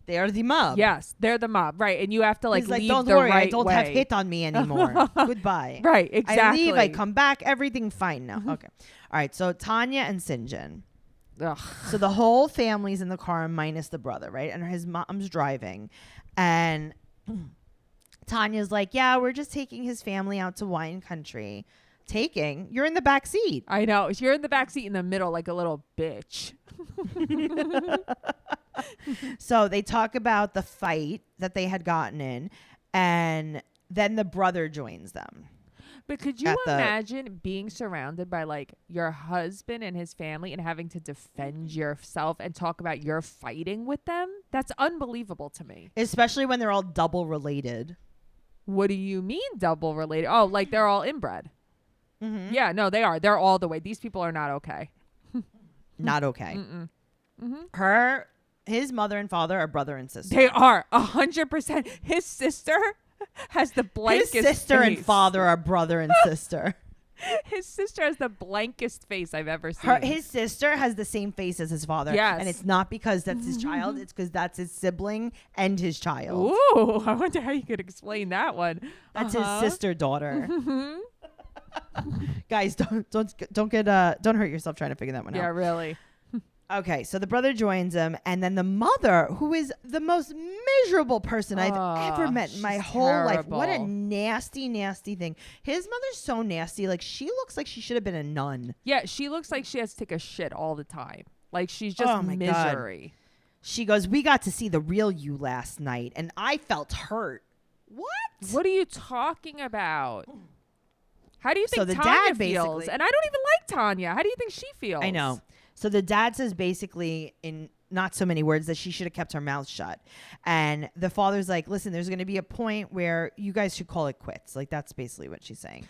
They are the mob. Yes, they're the mob, right? And you have to like He's like, leave don't the worry, right I don't way. have hit on me anymore. Goodbye. Right, exactly. I leave, I come back, everything fine now. Okay. All right, so Tanya and Sinjin. Ugh. So the whole family's in the car minus the brother, right? And his mom's driving. And Tanya's like, yeah, we're just taking his family out to wine country. Taking? You're in the back seat. I know. You're in the back seat in the middle like a little bitch. So they talk about the fight that they had gotten in, and then the brother joins them. But could you imagine being surrounded by like your husband and his family and having to defend yourself and talk about your fighting with them? That's unbelievable to me. Especially when they're all double related. What do you mean double related? Oh, like they're all inbred. Mm-hmm. Yeah, no, they are. They're all the way. These people are not okay. Not okay. His mother and father are brother and sister. They are 100%. His sister has the blankest His sister face. and father are brother and sister. His sister has the blankest face I've ever seen. His sister has the same face as his father. Yes. And it's not because that's his child. It's because that's his sibling and his child. Ooh, I wonder how you could explain that one. That's his sister-daughter. Guys, don't hurt yourself trying to figure that one out. Yeah, really. Okay, so the brother joins him, and then the mother, who is the most miserable person I've ever met in my whole life. What a nasty, nasty thing. His mother's so nasty. Like, she looks like she should have been a nun. Yeah, she looks like she has to take a shit all the time. Like, she's just misery. God. She goes, we got to see the real you last night, and I felt hurt. What? What are you talking about? How do you think the Tanya dad feels? And I don't even like Tanya. How do you think she feels? I know. So the dad says basically in not so many words that she should have kept her mouth shut. And the father's like, listen, there's going to be a point where you guys should call it quits. Like, that's basically what she's saying.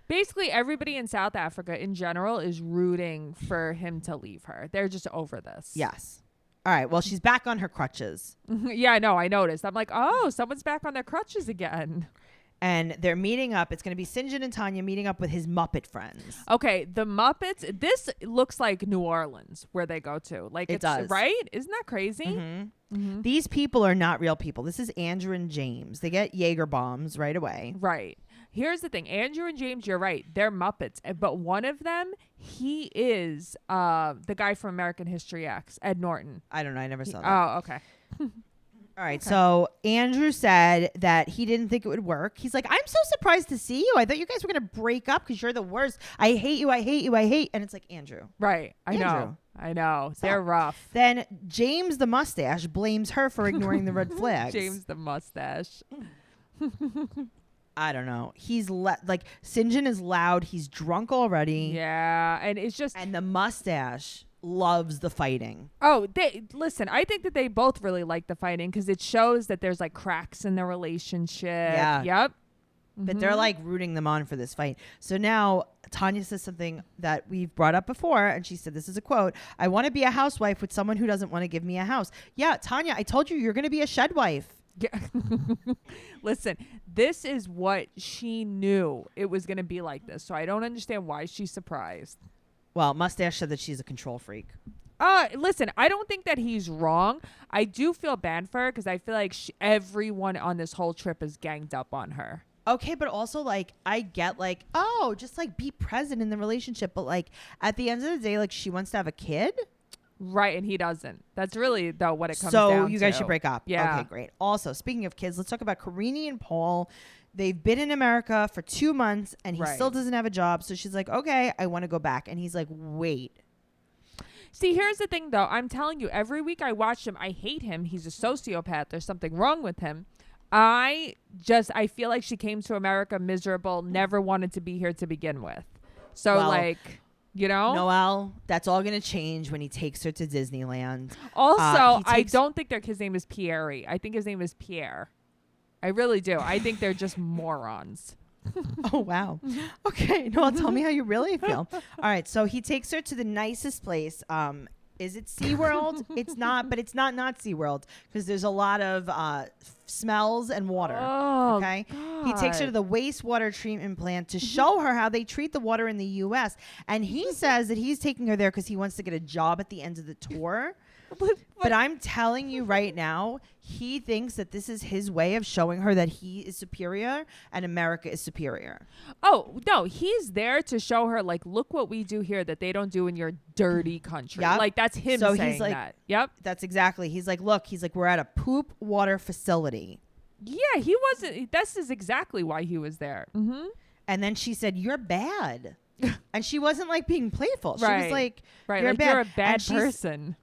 Basically, everybody in South Africa in general is rooting for him to leave her. They're just over this. Yes. All right. Well, she's back on her crutches. Yeah, I know. I noticed. I'm like, oh, someone's back on their crutches again. And they're meeting up. It's going to be Sinjin and Tanya meeting up with his Muppet friends. Okay, the Muppets. This looks like New Orleans, where they go to. Like it does, right? Isn't that crazy? Mm-hmm. Mm-hmm. These people are not real people. This is Andrew and James. They get Jaeger bombs right away. Right. Here's the thing. Andrew and James, you're right. They're Muppets. But one of them, he is the guy from American History X, Ed Norton. I don't know. I never saw that. Oh, okay. All right, so Andrew said that he didn't think it would work. He's like, I'm so surprised to see you. I thought you guys were going to break up because you're the worst. I hate you. I hate you. I hate. And it's like, Andrew. Right. I Andrew. know. They're rough. Then James the mustache blames her for ignoring the red flags. James the mustache. I don't know. He's like, Sinjin is loud. He's drunk already. Yeah. And it's just. And the mustache loves the fighting. Oh, listen, I think that they both really like the fighting because it shows that there's like cracks in the relationship. Yeah. Yep. But they're like rooting them on for this fight. So now Tanya says something that we've brought up before. And she said, this is a quote. I want to be a housewife with someone who doesn't want to give me a house. Yeah, Tanya, I told you you're going to be a shed wife. Yeah. Listen, this is what she knew it was going to be like this. So I don't understand why she's surprised. Well, Mustache said that she's a control freak. Listen, I don't think that he's wrong. I do feel bad for her because I feel like everyone on this whole trip is ganged up on her. Okay, but also, like, I get, like, oh, just, like, be present in the relationship. But, like, at the end of the day, like, she wants to have a kid. Right, and he doesn't. That's really, though, what it comes down to. So you guys should break up. Yeah. Okay, great. Also, speaking of kids, let's talk about Karini and Paul. They've been in America for 2 months, and he still doesn't have a job. So she's like, okay, I want to go back. And he's like, wait. See, here's the thing, though. I'm telling you, every week I watch him. I hate him. He's a sociopath. There's something wrong with him. I feel like she came to America miserable, never wanted to be here to begin with. So, like, you know? Noelle, that's all going to change when he takes her to Disneyland. Also, I don't think his name is Pierre. I think his name is Pierre. I really do. I think they're just morons. Oh, wow. Okay. Noelle, tell me how you really feel. All right. So he takes her to the nicest place. Is it SeaWorld? It's not, but it's not SeaWorld because there's a lot of smells and water. Oh, okay. God. He takes her to the wastewater treatment plant to show her how they treat the water in the U.S. And he says that he's taking her there because he wants to get a job at the end of the tour. But I'm telling you right now, he thinks that this is his way of showing her that he is superior and America is superior. Oh, no, he's there to show her, like, look what we do here that they don't do in your dirty country. Yep. Like, that's him So saying he's like, that. Yep. That's exactly. He's like, look, we're at a poop water facility. Yeah, he wasn't. This is exactly why he was there. Mm-hmm. And then she said, you're bad. And she wasn't like being playful. She was like, you're bad. You're a bad person.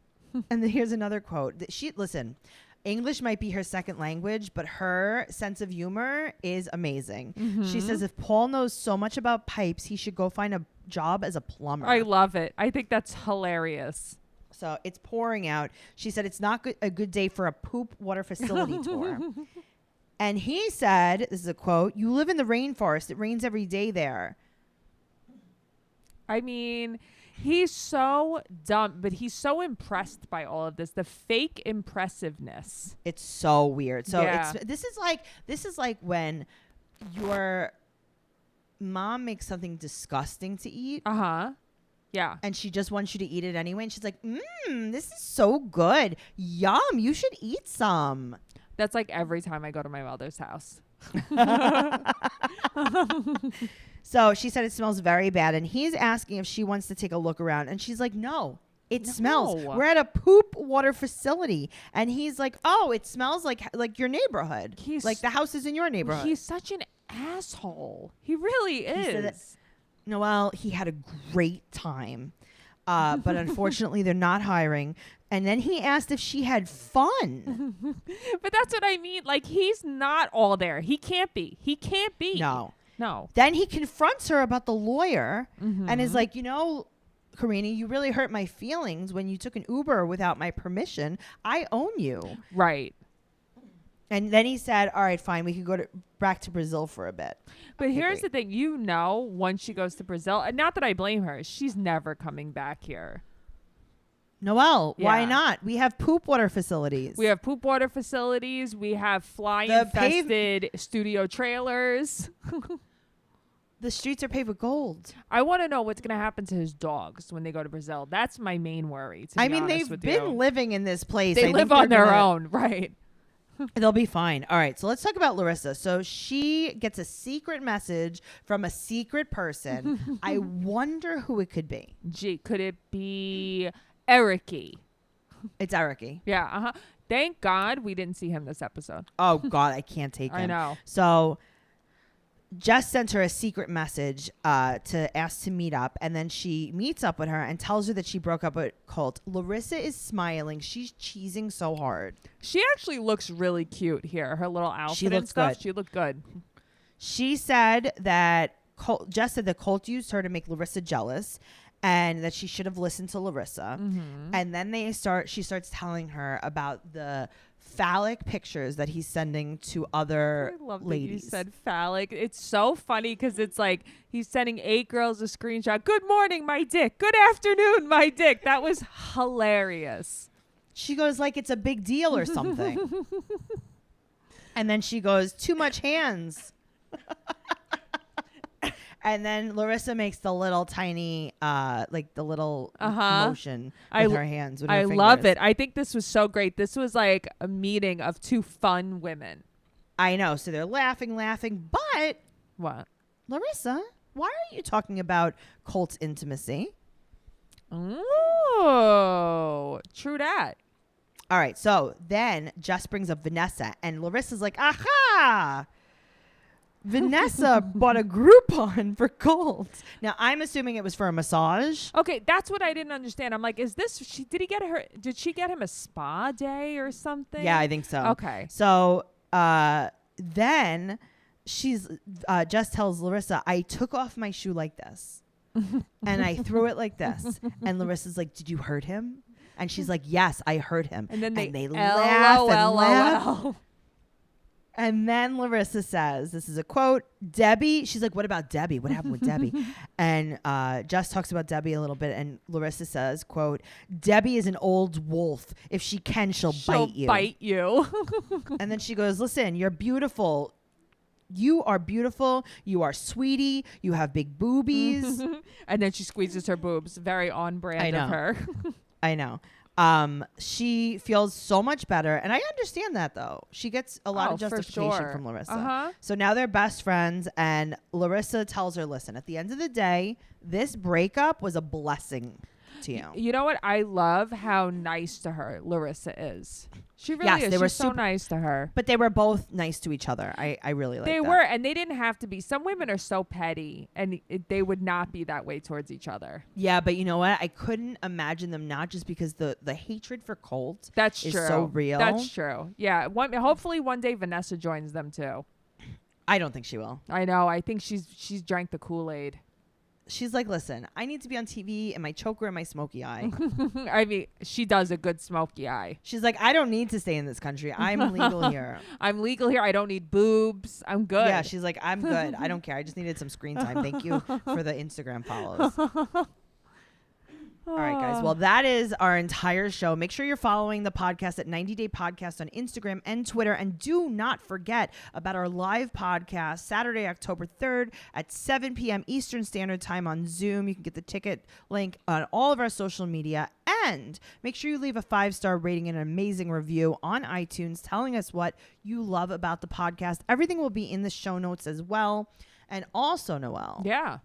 And then here's another quote. Listen, English might be her second language, but her sense of humor is amazing. Mm-hmm. She says, if Paul knows so much about pipes, he should go find a job as a plumber. I love it. I think that's hilarious. So it's pouring out. She said, it's not a good day for a poop water facility tour. And he said, this is a quote, you live in the rainforest. It rains every day there. I mean, he's so dumb, but he's so impressed by all of this. The fake impressiveness. It's so weird. So yeah. This is like when your mom makes something disgusting to eat. Uh-huh. Yeah. And she just wants you to eat it anyway. And she's like, this is so good. Yum. You should eat some. That's like every time I go to my mother's house. So she said it smells very bad. And he's asking if she wants to take a look around. And she's like, no, it smells. We're at a poop water facility. And he's like, oh, it smells like your neighborhood. Like the house is in your neighborhood. He's such an asshole. He really is. Noelle, he had a great time. But unfortunately, they're not hiring. And then he asked if she had fun. But that's what I mean. Like, he's not all there. He can't be. No. Then he confronts her about the lawyer and is like, Karina, you really hurt my feelings when you took an Uber without my permission. I own you. Right. And then he said, all right, fine. We could go back to Brazil for a bit. But here's the thing. Once she goes to Brazil, and not that I blame her, she's never coming back here. Noelle, why not? We have poop water facilities. We have fly-infested studio trailers. The streets are paved with gold. I want to know what's going to happen to his dogs when they go to Brazil. That's my main worry. They've been living in this place. They live on their own, right? They'll be fine. All right, so let's talk about Larissa. So she gets a secret message from a secret person. I wonder who it could be. Gee, could it be Ericy? It's Ericy. Yeah, uh-huh. Thank God we didn't see him this episode. Oh, God, I can't take him. I know. So Jess sent her a secret message to ask to meet up, and then she meets up with her and tells her that she broke up with Colt. Larissa is smiling. She's cheesing so hard. She actually looks really cute here. Her little outfit she and looks stuff. good. She looked good. She said that Jess said that Colt used her to make Larissa jealous, and that she should have listened to Larissa. Mm-hmm. And then she starts telling her about the phallic pictures that he's sending to other I love ladies. That you said phallic. It's so funny because it's like he's sending 8 girls a screenshot. Good morning, my dick. Good afternoon, my dick. That was hilarious. She goes like it's a big deal or something. And then she goes, too much hands. And then Larissa makes the little tiny, motion with her hands. With her fingers. Love it. I think this was so great. This was like a meeting of 2 fun women. I know. So they're laughing. But what? Larissa, why are you talking about Colt's intimacy? Oh, true that. All right. So then Jess brings up Vanessa, and Larissa's like, aha! Vanessa bought a Groupon for Colt. Now, I'm assuming it was for a massage. Okay, that's what I didn't understand. I'm like, did she get him a spa day or something? Yeah, I think so. Okay. So then Jess tells Larissa, I took off my shoe like this. And I threw it like this. And Larissa's like, did you hurt him? And she's like, yes, I hurt him. And then they laugh and laugh. LOL. And then Larissa says, this is a quote, Debbie, she's like, what about Debbie? What happened with Debbie? And Jess talks about Debbie a little bit, and Larissa says, quote, Debbie is an old wolf. If she can, she'll bite you. And then she goes, listen, you're beautiful. You are beautiful. You are sweetie. You have big boobies. And then she squeezes her boobs. Very on brand of her. I know. She feels so much better. And I understand that, though. She gets a lot of justification from Larissa. So now they're best friends. And Larissa tells her, listen, at the end of the day, this breakup was a blessing to you. You know what? I love how nice to her Larissa is. She really is. They were so nice to her. But they were both nice to each other. I really like that. They were, and they didn't have to be. Some women are so petty, and they would not be that way towards each other. Yeah, but you know what? I couldn't imagine them not, just because the hatred for Colt is so real. That's true. Yeah. Hopefully one day Vanessa joins them too. I don't think she will. I know. I think she's drank the Kool-Aid. She's like, listen, I need to be on TV and my choker and my smoky eye. I mean, she does a good smoky eye. She's like, I don't need to stay in this country. I'm legal here. I'm legal here. I don't need boobs. I'm good. Yeah, she's like, I'm good. I don't care. I just needed some screen time. Thank you for the Instagram follows. All right, guys. Well, that is our entire show. Make sure you're following the podcast at 90 Day Podcast on Instagram and Twitter. And do not forget about our live podcast Saturday, October 3rd at 7 p.m. Eastern Standard Time on Zoom. You can get the ticket link on all of our social media. And make sure you leave a 5-star rating and an amazing review on iTunes telling us what you love about the podcast. Everything will be in the show notes as well. And also, Noelle. Yeah.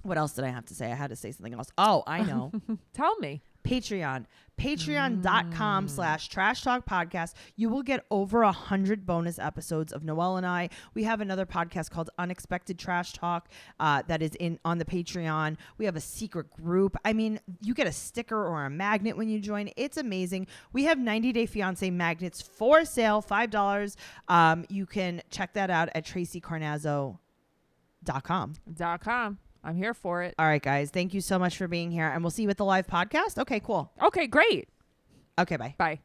What else did I have to say? I had to say something else. Oh, I know. Tell me. Patreon. Patreon.com/Trash Talk Podcast. You will get over 100 bonus episodes of Noelle and I. We have another podcast called Unexpected Trash Talk that is on the Patreon. We have a secret group. I mean, you get a sticker or a magnet when you join. It's amazing. We have 90 Day Fiancé magnets for sale, $5. You can check that out at TraceyCarnazzo.com. I'm here for it. All right, guys. Thank you so much for being here. And we'll see you at the live podcast. Okay, cool. Okay, great. Okay, bye. Bye.